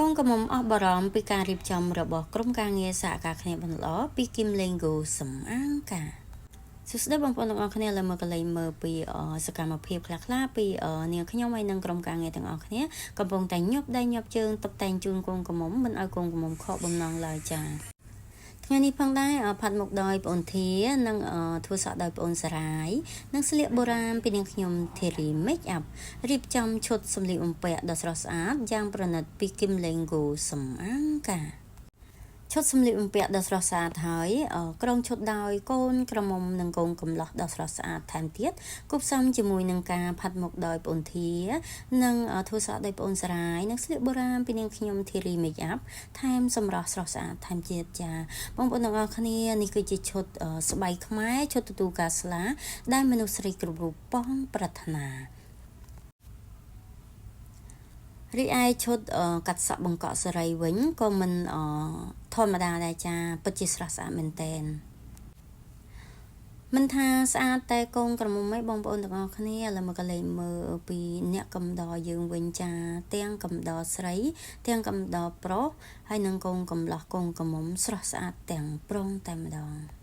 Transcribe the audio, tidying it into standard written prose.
កូនកមុំអស់បារម្ភពីការរៀបចំរបស់ក្រុមការងារសហការគ្នាបន្លពីគឹមលេងហ្គូសំអាងការសួស្តីបងប្អូនទាំងអស់គ្នាឡើយមកកលែងមើលពីសកម្មភាពខ្លះៗពីនាងខ្ញុំហើយនឹងក្រុមការងារទាំងអស់គ្នាកំពុងតែញាប់ដៃញាប់ជើងតុបតែងជូនកូនកមុំមិនឲ្យកូនកមុំខកបំណងឡើយចាថ្ងៃនេះផងដែរផាត់មុខដោយប្អូនធានិងធ្វើសក់ដោយប្អូនសារាយនិងស្លៀកបុរាណពីនាងខ្ញុំធីរី make up រៀបចំឈុតសម្លៀកបំពាក់ដ៏ស្រស់ស្អាតយ៉ាងប្រណិតពីគឹមលេងហ្គូសំអាងការឈុតសម្លៀកបំពាក់ដ៏ស្រស់ស្អាតហើយក្រុងឈុតដោយកូនក្រមុំនិងកូនកំលោះដ៏ស្រស់ស្អាតថែមទៀតគប់ផ្សំជាមួយនឹងការផាត់មុខដោយប្អូនធានិងធ្វើសក់ដោយប្អូនសារាយនិងស្លៀកបុរាណពីនាងខ្ញុំធីរី make up ថែមសម្រស់ស្រស់ស្អាតថែមទៀតចាបងប្អូនទាំងអស់គ្នានេះគឺជាឈុតស្បៃខ្មែរឈុតទទួលការស្លាដែលមនុស្សស្រីគ្រប់រូបប៉ងប្រាថ្នារីឯឈុតកាត់សក់បង្កក់សេរីវិញក៏មិនធម្មតាដែរចាពិតជាស្រស់ស្អាតមែនតើមិនថាស្អាតតែកូនក្រមុំឯងបងប្អូនទាំងអស់គ្នាឥឡូវមកកលែងមើលពីអ្នកកំដរយើងវិញចាទាំងកំដរស្រីទាំងកំដរប្រុសហើយនឹងកូនកំលោះកូនក្រមុំស្រស់ស្អាតទាំងព្រមតែម្ដង